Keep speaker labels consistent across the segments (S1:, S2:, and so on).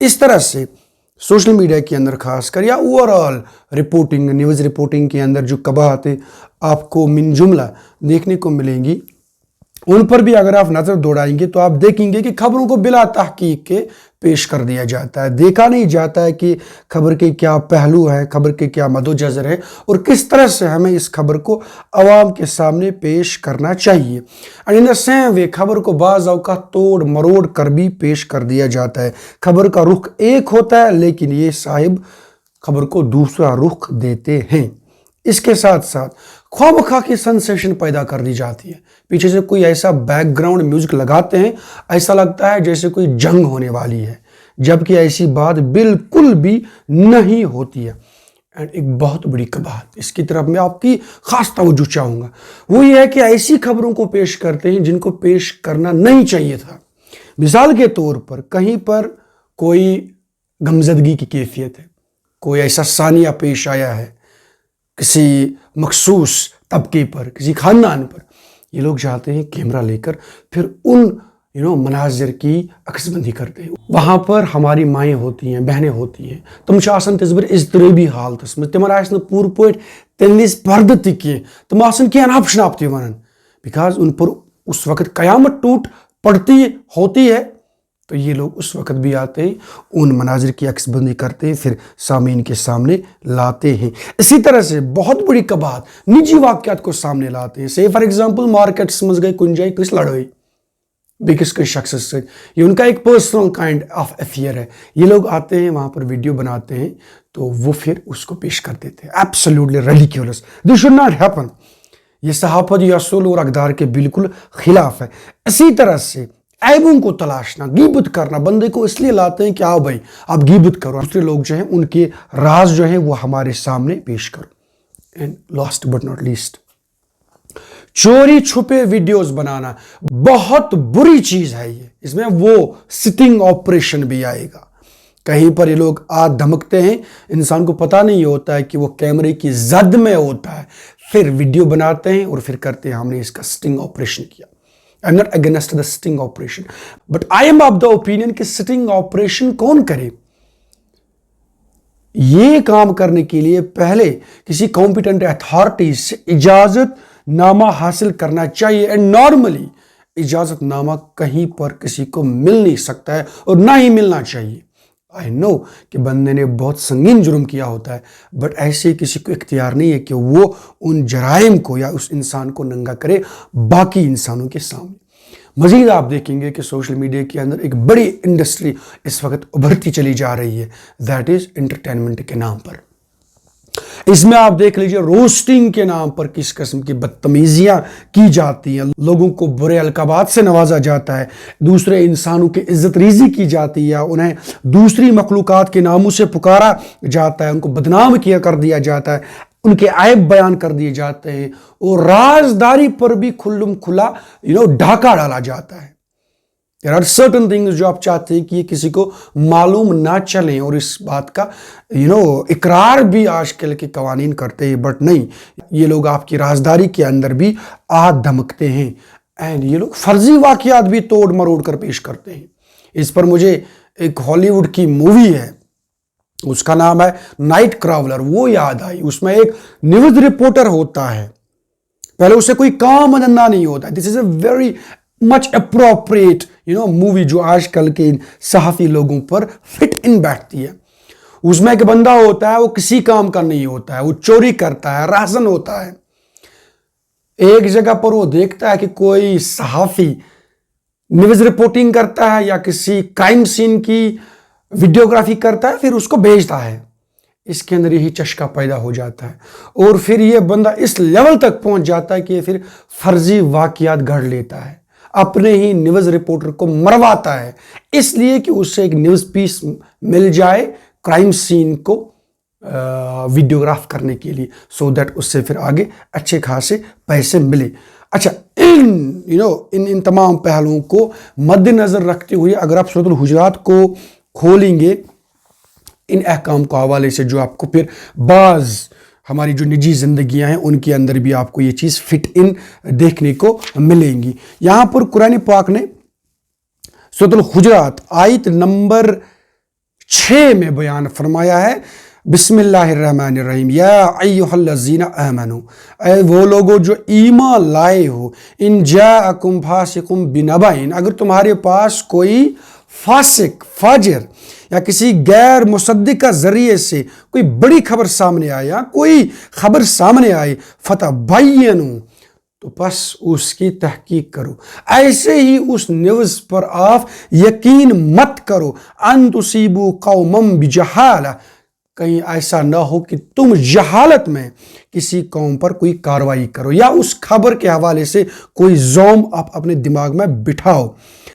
S1: इस तरह से सोशल मीडिया के अंदर खासकर या ओवरऑल रिपोर्टिंग, न्यूज़ रिपोर्टिंग के अंदर जो कबाहतें आपको मिन जुमला देखने को मिलेंगी, उन पर भी अगर आप नज़र दौड़ाएंगे तो आप देखेंगे कि खबरों को बिला तहकीक के पेश कर दिया जाता है। देखा नहीं जाता है कि खबर के क्या पहलू हैं, खबर के क्या मदोजज़र है और किस तरह से हमें इस खबर को अवाम के सामने पेश करना चाहिए। And in the same way खबर को बाज़ औक़ात तोड़ मरोड़ कर भी पेश कर दिया जाता है। खबर का रुख एक होता है लेकिन ये साहिब खबर को दूसरा रुख देते हैं। इसके साथ साथ ख्वाबखा की सेंसेशन पैदा कर दी जाती है। पीछे से कोई ऐसा बैकग्राउंड म्यूजिक लगाते हैं, ऐसा लगता है जैसे कोई जंग होने वाली है, जबकि ऐसी बात बिल्कुल भी नहीं होती है। एंड एक बहुत बड़ी कबाहत, इसकी तरफ मैं आपकी खास तवज्जो चाहूँगा, वो ये है कि ऐसी खबरों को पेश करते हैं जिनको पेश करना नहीं चाहिए था। मिसाल के तौर पर कहीं पर कोई गमजदगी की कैफियत है, कोई ऐसा सानिया पेश आया है किसी मखसूस तबके पर, किसी खानदान पर, ये लोग चाहते हैं कैमरा लेकर फिर उन मनाजिर की अक्सबंदी करते हैं। वहाँ पर हमारी माएँ होती हैं, बहनें होती हैं, तुम आसन तस्बर इज़तराबी हालतस में तिमन आस पूर पे तमिस पर्द तह तुम आसन क्या नप शनाप वन, बिकॉज उन पर उस वक्त कयामत टूट पड़ती होती है, तो ये लोग उस वक्त भी आते हैं, उन मनाजिर की अक्सबंदी करते हैं, फिर सामीन के सामने लाते हैं। इसी तरह से बहुत बड़ी कबाहत निजी वाक़यात को सामने लाते हैं। से फॉर एग्जांपल मार्केट्स मज गए कुछ जाए किस लड़ाई बेकिस के शख्स से, ये उनका एक पर्सनल काइंड ऑफ अफेयर है, ये लोग आते हैं वहाँ पर वीडियो बनाते हैं तो वो फिर उसको पेश कर देते हैं। Absolutely ridiculous, this should not happen. ये सहाफत या असूल और अक़दार के बिल्कुल खिलाफ है। इसी तरह से ऐबों को तलाशना, गीबत करना, बंदे को इसलिए लाते हैं कि आओ भाई आप गीबत करो, दूसरे लोग जो हैं उनके राज जो हैं वो हमारे सामने पेश करो। And last but not least, चोरी छुपे वीडियोस बनाना बहुत बुरी चीज है। ये इसमें वो सिटिंग ऑपरेशन भी आएगा। कहीं पर ये लोग आग धमकते हैं, इंसान को पता नहीं होता है कि वो कैमरे की जद में होता है, फिर वीडियो बनाते हैं और फिर करते हैं हमने इसका स्टिंग ऑपरेशन किया। I am not against the sting operation, but I am of the opinion कि स्टिंग ऑपरेशन कौन करे। ये काम करने के लिए पहले किसी कॉम्पिटेंट अथॉरिटी से इजाजत नामा हासिल करना चाहिए। एंड नॉर्मली इजाजत नामा कहीं पर किसी को मिल नहीं सकता है और ना ही मिलना चाहिए। आई नो कि बंदे ने बहुत संगीन जुर्म किया होता है, बट ऐसे किसी को इख्तियार नहीं है कि वो उन जराइम को या उस इंसान को नंगा करे बाकी इंसानों के सामने। मजीद आप देखेंगे कि सोशल मीडिया के अंदर एक बड़ी इंडस्ट्री इस वक्त उभरती चली जा रही है, दैट इज एंटरटेनमेंट के नाम पर। इसमें आप देख लीजिए रोस्टिंग के नाम पर किस किस्म की बदतमीजियां की जाती हैं, लोगों को बुरे अलकाबात से नवाजा जाता है, दूसरे इंसानों की इज्जत रीजी की जाती है, उन्हें दूसरी मखलूकात के नामों से पुकारा जाता है, उनको बदनाम किया कर दिया जाता है, उनके ऐब बयान कर दिए जाते हैं और राजदारी पर भी खुल्लम खुला ढाका डाला जाता है। There are certain things जो आप चाहते हैं कि ये किसी को मालूम ना चले और इस बात का इकरार भी आजकल के कवानीन करते हैं, बट नहीं, ये लोग आपकी राजदारी के अंदर भी आग धमकते हैं एंड ये लोग फर्जी वाकयात भी तोड़ मरोड़ कर पेश करते हैं। इस पर मुझे एक हॉलीवुड की मूवी है, उसका नाम है नाइट क्रावलर, वो याद आई। उसमें एक न्यूज रिपोर्टर होता है, पहले उसे कोई काम धंधा नहीं होता। This is a very much appropriate movie जो आजकल के सहाफी लोगों पर फिट इन बैठती है। उसमें एक बंदा होता है, वो किसी काम का नहीं होता है, वो चोरी करता है, राजन होता है। एक जगह पर वो देखता है कि कोई सहाफी न्यूज रिपोर्टिंग करता है या किसी क्राइम सीन की वीडियोग्राफी करता है, फिर उसको भेजता है। इसके अंदर यही चस्का पैदा हो जाता है और फिर ये बंदा इस लेवल तक पहुंच जाता है कि फिर फर्जी वाकयात गढ़ लेता है, अपने ही न्यूज़ रिपोर्टर को मरवाता है, इसलिए कि उससे एक न्यूज़ पीस मिल जाए क्राइम सीन को वीडियोग्राफ करने के लिए, सो दैट उससे फिर आगे अच्छे खासे पैसे मिले। अच्छा, इन तमाम पहलुओं को मद्देनजर रखते हुए अगर आप सूरत हुजरात को खोलेंगे इन अहकाम को हवाले से, जो आपको फिर बाज़ हमारी जो निजी ज़िंदगियां हैं उनके अंदर भी आपको ये चीज़ फिट इन देखने को मिलेंगी। यहाँ पर कुरान पाक ने सूरत हुजरात आयत नंबर 6 में बयान फरमाया है। बिस्मिल्लाहिर्रहमानिर्रहीम, या अय्युहल्लज़ीना आमनू, ऐ वो लोगो जो ईमान लाए हो, इन जाअकुम फासिकुम बिनबाइन, अगर तुम्हारे पास कोई फासिक, फाजिर या किसी गैर मुसद्दिक का जरिए से कोई बड़ी खबर सामने आए या कोई खबर सामने आए, फतबय्यनु, तो बस उसकी तहकीक करो। ऐसे ही उस न्यूज़ पर आप यकीन मत करो, अन तुसीबू कौमम बिजहाला, कहीं ऐसा ना हो कि तुम जहालत में किसी कौम पर कोई कार्रवाई करो या उस खबर के हवाले से कोई ज़ौम आप अपने दिमाग में बिठाओ।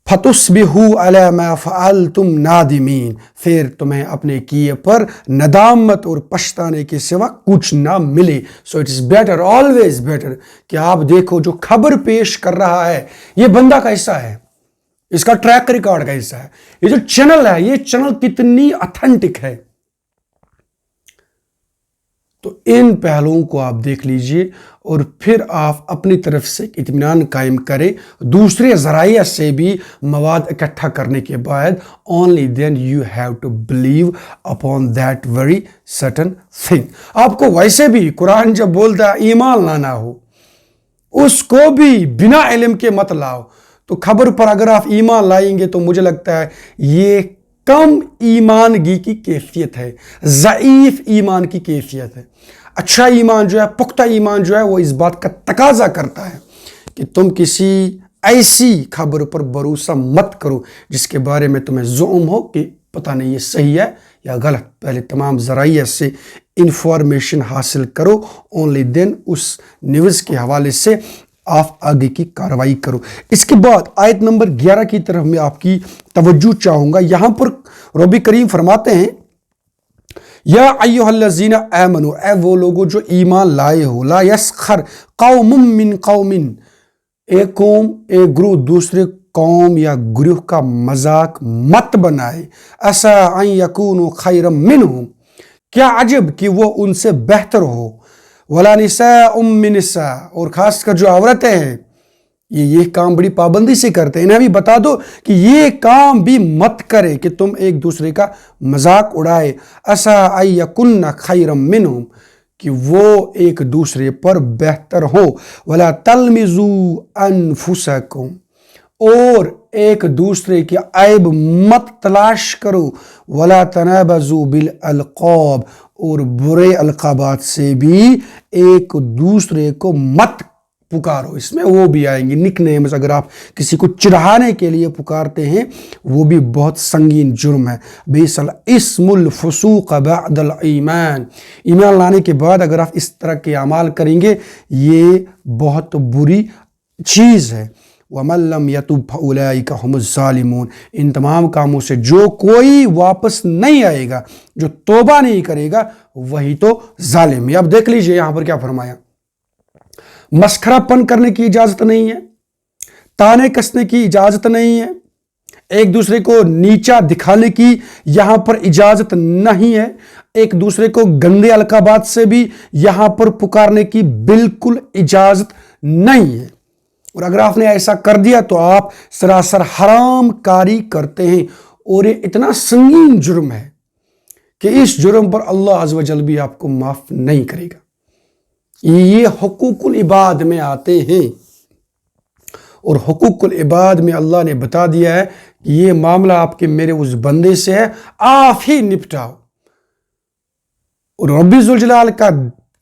S1: फतुस्बिहू अला मा फअलतुम नादिमीन, फिर तुम्हें अपने किए पर नदामत और पछताने के सिवा कुछ ना मिले। So it is better, always better, कि आप देखो जो खबर पेश कर रहा है ये बंदा कैसा है, इसका ट्रैक रिकॉर्ड कैसा है, ये जो चैनल है ये चैनल कितनी ऑथेंटिक है। तो इन पहलुओं को आप देख लीजिए और फिर आप अपनी तरफ से इत्मीनान कायम करें। दूसरे ज़राइया से भी मवाद इकट्ठा करने के बाद only then you have to believe upon that very certain thing. आपको वैसे भी कुरान जब बोलता है ईमान लाना हो, उसको भी बिना इल्म के मत लाओ। तो खबर पर अगर आप ईमान लाएंगे तो मुझे लगता है ये कम ईमानगी की कैफियत है, ज़ईफ ईमान की कैफियत है। अच्छा ईमान जो है, पुख्ता ईमान जो है, वो इस बात का तकाजा करता है कि तुम किसी ऐसी खबर पर भरोसा मत करो जिसके बारे में तुम्हें ज़ुल्म हो कि पता नहीं ये सही है या गलत। पहले तमाम ज़राइया से इंफॉर्मेशन हासिल करो, ओनली देन उस न्यूज़ के हवाले से आप आगे की कार्रवाई करो। इसके बाद आयत नंबर 11 की तरफ मैं आपकी तवज्जो चाहूँगा। यहाँ पर रब्बी करीम फरमाते हैं, या अय्युहल्लज़ीना आमनू, ऐ वो लोगो जो ईमान लाए हो, ला यस्खर कौमुम मिन कौमिन, एक कौम, एक ग्रुह दूसरे कौम या ग्रुह का मजाक मत बनाए। असा अन यकूनु खैरम मिनहुम, क्या अजब कि वो उनसे बेहतर हो। वला निसाउम मिन निसा, और खासकर जो औरतें हैं ये काम बड़ी पाबंदी से करते हैं। इन्हें भी बता दो कि ये काम भी मत करे कि तुम एक दूसरे का मजाक उड़ाए। असा अयकुन्ना खैरम मिनहुम, कि वो एक दूसरे पर बेहतर हो। वला तलमिजू अनफुसकुम, और एक दूसरे के ऐब मत तलाश करो। वला तनाबजू बिल अलक़ाब, और बुरे अलक़ाबात से भी एक दूसरे को मत पुकारो। इसमें वो भी आएंगे निकनेम्स, अगर आप किसी को चिढ़ाने के लिए पुकारते हैं वो भी बहुत संगीन जुर्म है। बिसल इस्मुल फुसूक बअदल ईमान, ईमान लाने के बाद अगर आप इस तरह के अमाल करेंगे ये बहुत बुरी चीज़ है। वमल्लम यतुब फउलाइका हुमुज़ ज़ालिमून, इन तमाम कामों से जो कोई वापस नहीं आएगा, जो तौबा नहीं करेगा, वही तो जालिम है। अब देख लीजिए यहाँ पर क्या फरमाया, मस्खरापन करने की इजाज़त नहीं है, ताने कसने की इजाज़त नहीं है, एक दूसरे को नीचा दिखाने की यहाँ पर इजाज़त नहीं है, एक दूसरे को गंदे अलकाबात से भी यहाँ पर पुकारने की बिल्कुल इजाज़त नहीं है। और अगर आपने ऐसा कर दिया तो आप सरासर हराम कारी करते हैं, और ये इतना संगीन जुर्म है कि इस जुर्म पर अल्लाह अज़्ज़ व जल भी आपको माफ़ नहीं करेगा। ये हुकूकुल इबाद में आते हैं, और हुकूकुल इबाद में अल्लाह ने बता दिया है कि ये मामला आपके मेरे उस बंदे से है, आप ही निपटाओ। और रब्बी ज़ुल जलाल का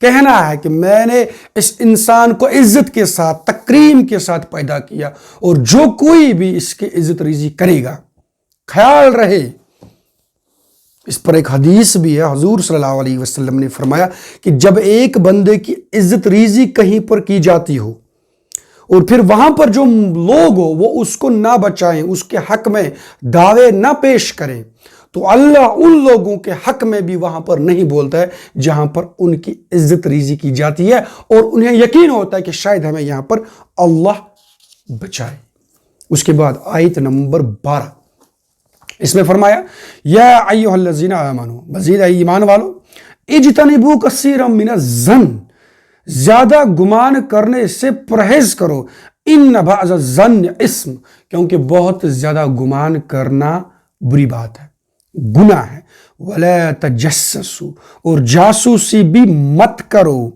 S1: कहना है कि मैंने इस इंसान को इज्जत के साथ, तकरीम के साथ पैदा किया, और जो कोई भी इसकी इज्जत रीज़ी करेगा, ख्याल रहे। इस पर एक हदीस भी है, हुजूर सल्लल्लाहु अलैहि वसल्लम ने फरमाया कि जब एक बंदे की इज्जत रीज़ी कहीं पर की जाती हो और फिर वहां पर जो लोग हो वो उसको ना बचाएं, उसके हक में दावे ना पेश करें, तो अल्लाह उन लोगों के हक में भी वहां पर नहीं बोलता है जहां पर उनकी इज्जत रीज़ी की जाती है और उन्हें यकीन होता है कि शायद हमें यहां पर अल्लाह बचाए। उसके बाद आयत नंबर 12, इसमें फरमाया, या अय्युहल्लज़ीना आमनू, मज़ीद ईमान वालो, इज्तनिबू कसीरम मिनज़्ज़न, ज्यादा गुमान करने से परहेज करो। इन्न बअज़-ज़न्न इस्म, क्योंकि बहुत ज्यादा गुमान करना बुरी बात है, गुनाह है। वला तजस्ससु, और जासूसी भी मत करो,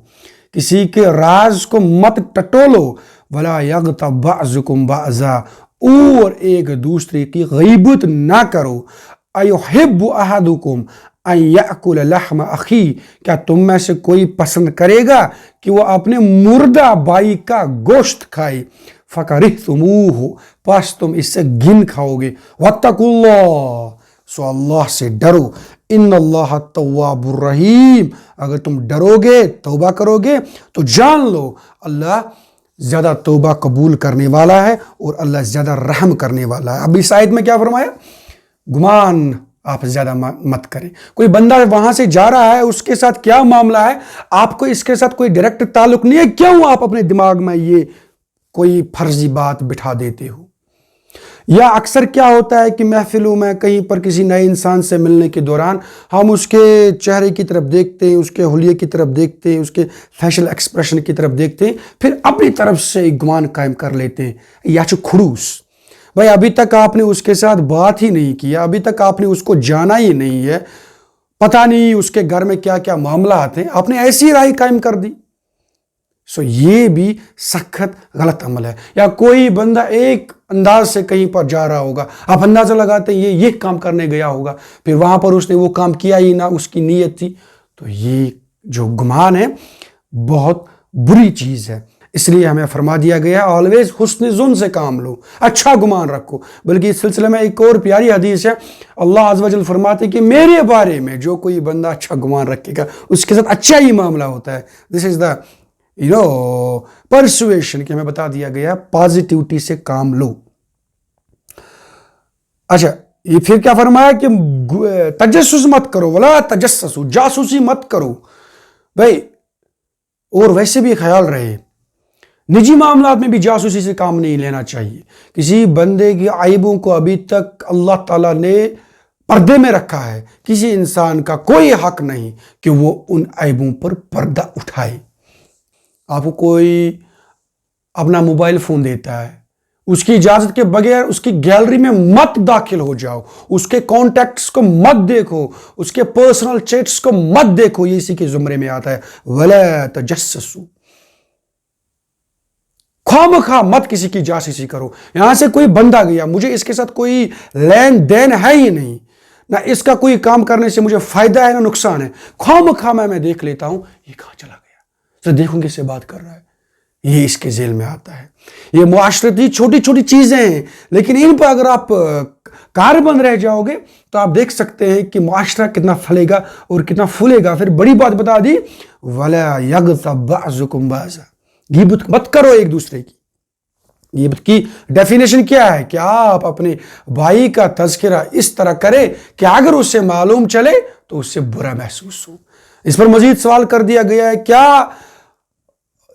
S1: किसी के राज को मत टटोलो, वला यग़्तब बअज़ुकुम बअज़ा, और एक दूसरे की गीबत ना करो, अयुहिब्बु अहदुकुम अन याकुल लहम अखी, क्या तुम में से कोई पसंद करेगा कि वो अपने मुर्दा भाई का गोश्त खाए, फकरिहतुमूहु, बस तुम इससे घिन खाओगे, वत्तकुल्लाह, सो अल्लाह से डरो, इन्नल्लाह तव्वाबुर रहीम, अगर तुम डरोगे तौबा करोगे तो जान लो अल्लाह ज़्यादा तौबा कबूल करने वाला है और अल्लाह ज़्यादा रहम करने वाला है। अब इस आयत में क्या फरमाया, गुमान आप ज़्यादा मत करें। कोई बंदा वहां से जा रहा है, उसके साथ क्या मामला है, आपको इसके साथ कोई डायरेक्ट ताल्लुक नहीं है, क्यों आप अपने दिमाग में ये कोई फर्जी बात बिठा देते हो। या अक्सर क्या होता है कि महफिलों में कहीं पर किसी नए इंसान से मिलने के दौरान हम उसके चेहरे की तरफ देखते हैं, उसके हुलिये की तरफ देखते हैं, उसके फेशियल एक्सप्रेशन की तरफ देखते हैं, फिर अपनी तरफ से एक गुमान कायम कर लेते हैं, या खुड़ूस। भाई अभी तक आपने उसके साथ बात ही नहीं किया, अभी तक आपने उसको जाना ही नहीं है, पता नहीं उसके घर में क्या क्या मामला आते हैं, आपने ऐसी राय कायम कर दी। सो ये भी सख्त गलत अमल है। या कोई बंदा एक अंदाज से कहीं पर जा रहा होगा, आप अंदाजा लगाते हैं ये काम करने गया होगा, फिर वहां पर उसने वो काम किया ही ना, उसकी नीयत थी, तो ये जो गुमान है बहुत बुरी चीज है। इसलिए हमें फरमा दिया गया ऑलवेज हुस्न ज़ुन से काम लो, अच्छा गुमान रखो। बल्कि इस सिलसिले में एक और प्यारी हदीस है, अल्लाह अज़्ज़ व जल फरमाते कि मेरे बारे में जो कोई बंदा अच्छा गुमान रखेगा उसके साथ अच्छा ही मामला होता है। दिस इज द परसुएशन, कि हमें बता दिया गया पॉजिटिविटी से काम लो। अच्छा, ये फिर क्या फरमाया कि तजस्सुस मत करो, वला तजस्ससु, जासूसी मत करो भाई। और वैसे भी ख्याल रहे, निजी मामलात में भी जासूसी से काम नहीं लेना चाहिए। किसी बंदे की आइबों को अभी तक अल्लाह ताला ने पर्दे में रखा है, किसी इंसान का कोई हक नहीं कि वो उन आइबों पर पर्दा उठाए। आपको कोई अपना मोबाइल फोन देता है, उसकी इजाजत के बगैर उसकी गैलरी में मत दाखिल हो जाओ, उसके कॉन्टैक्ट्स को मत देखो, उसके पर्सनल चैट्स को मत देखो, ये इसी के जुमरे में आता है, वला तजस्ससु, खामखा मत किसी की जासूसी करो। यहां से कोई बंदा गया, मुझे इसके साथ कोई लेन देन है ही नहीं, ना इसका कोई काम करने से मुझे फायदा है ना नुकसान है, खामखा मैं देख लेता हूं ये कहां चला गया, तो देखूंगी इससे बात कर रहा है, ये इसके जेल में आता है। ये मुआशरती छोटी छोटी चीजें हैं, लेकिन इन पर अगर आप कारबंद रह जाओगे तो आप देख सकते हैं कि मुआशरा कितना फलेगा और कितना फूलेगा। फिर बड़ी बात बता दी, वला यग़्तब बअज़ुकुम बअज़ा, ग़ीबत मत करो एक दूसरे की। ग़ीबत की डेफिनेशन क्या है कि आप अपने भाई का तज़किरा इस तरह करें कि अगर उससे मालूम चले तो उससे बुरा महसूस हो। इस पर मजीद सवाल कर दिया गया है, क्या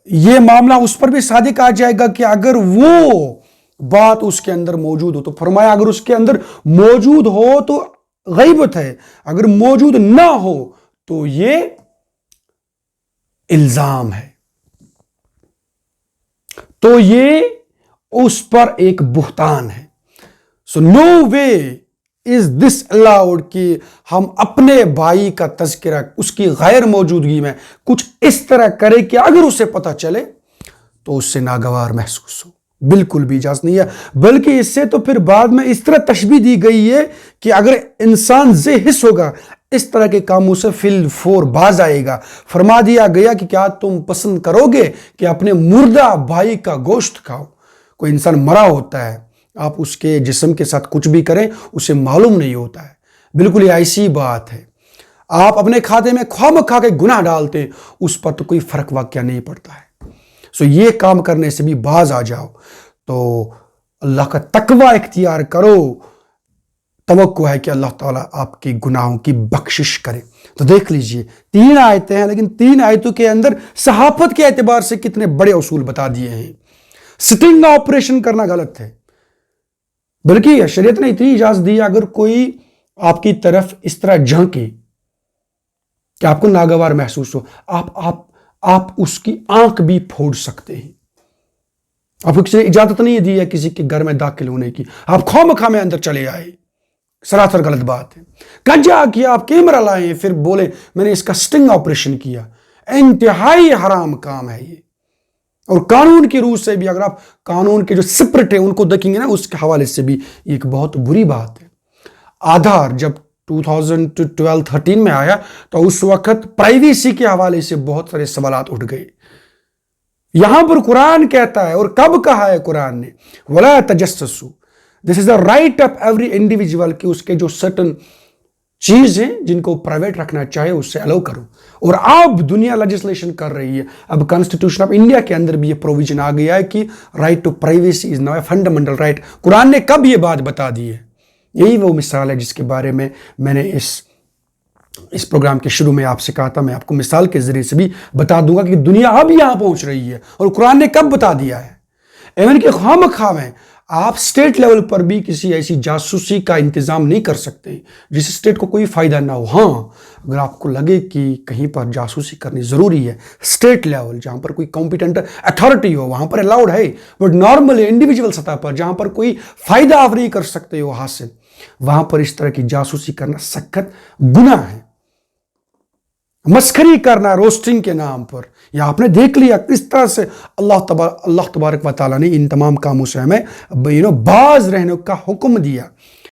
S1: ये मामला उस पर भी सादिक आ जाएगा कि अगर वो बात उसके अंदर मौजूद हो? तो फरमाया अगर उसके अंदर मौजूद हो तो गईबत है, अगर मौजूद ना हो तो ये इल्जाम है, तो ये उस पर एक बुहतान है। So no way is this allowed कि हम अपने भाई का तज़किरा उसकी गैर मौजूदगी में कुछ इस तरह करें कि अगर उसे पता चले तो उससे नागवार महसूस हो, बिल्कुल भी इजाज़त नहीं है। बल्कि इससे तो फिर बाद में इस तरह तशबीह दी गई है कि अगर इंसान ज़ेहिस होगा इस तरह के कामों से फिल फोर बाज आएगा। फरमा दिया गया कि क्या तुम पसंद करोगे कि अपने मुर्दा भाई का गोश्त खाओ? कोई इंसान मरा होता है, आप उसके जिस्म के साथ कुछ भी करें उसे मालूम नहीं होता है, बिल्कुल ऐसी बात है। आप अपने खाते में खामखा के गुनाह डालते हैं, उस पर तो कोई फर्क वाक़या नहीं पड़ता है। सो ये काम करने से भी बाज आ जाओ, तो अल्लाह का तकवा इख्तियार करो, तवक्को है कि अल्लाह ताला आपके गुनाहों की बख्शिश करे। तो देख लीजिए 3 आयतें हैं, लेकिन 3 आयतों के अंदर सहाफत के एतबार से कितने बड़े उसूल बता दिए हैं। स्टिंग ऑपरेशन करना गलत है, बल्कि शरीयत ने इतनी इजाजत दी, अगर कोई आपकी तरफ इस तरह झांके कि आपको नागवार महसूस हो, आप उसकी आंख भी फोड़ सकते हैं। आपको किसी ने इजाजत नहीं दी है किसी के घर में दाखिल होने की, आप खामखा में अंदर चले आए, सरासर गलत बात है। कजा कि आप कैमरा लाए फिर बोले मैंने इसका स्टिंग ऑपरेशन किया, इंतहाई हराम काम है ये। और कानून की रूह से भी अगर आप कानून के जो सिपरट है उनको देखेंगे ना, उसके हवाले से भी एक बहुत बुरी बात है। आधार जब 2012-13 में आया तो उस वक्त प्राइवेसी के हवाले से बहुत सारे सवालात उठ गए। यहां पर कुरान कहता है, और कब कहा है कुरान ने, वला तजस्ससु, this is the right of every individual, कि उसके जो सर्टन चीज है जिनको प्राइवेट रखना चाहे उससे अलाउ करो। और अब दुनिया लेजिस्लेशन कर रही है, अब कॉन्स्टिट्यूशन ऑफ इंडिया के अंदर भी ये प्रोविजन आ गया है कि right to privacy is now a fundamental right. कुरान ने कब ये बात बता दी है? यही वो मिसाल है जिसके बारे में मैंने इस प्रोग्राम के शुरू में आपसे कहा था। मैं आपको मिसाल के जरिए से भी बता दूंगा कि दुनिया अब यहां पहुंच रही है और कुरान ने कब बता दिया है। एवन के खाम है, आप स्टेट लेवल पर भी किसी ऐसी जासूसी का इंतजाम नहीं कर सकते जिस स्टेट को कोई फायदा ना हो। हाँ, अगर आपको लगे कि कहीं पर जासूसी करनी जरूरी है, स्टेट लेवल जहां पर कोई कॉम्पिटेंट अथॉरिटी हो वहां पर अलाउड है, बट नॉर्मल इंडिविजुअल सतह पर जहां पर कोई फायदा आप नहीं कर सकते हो हासिल, वहां पर इस तरह की जासूसी करना सख्त गुनाह है। मस्खरी करना रोस्टिंग के नाम पर, या आपने देख लिया किस तरह से अल्लाह तबारक व तआला ने इन तमाम कामों से हमें बाज रहने का हुक्म दिया।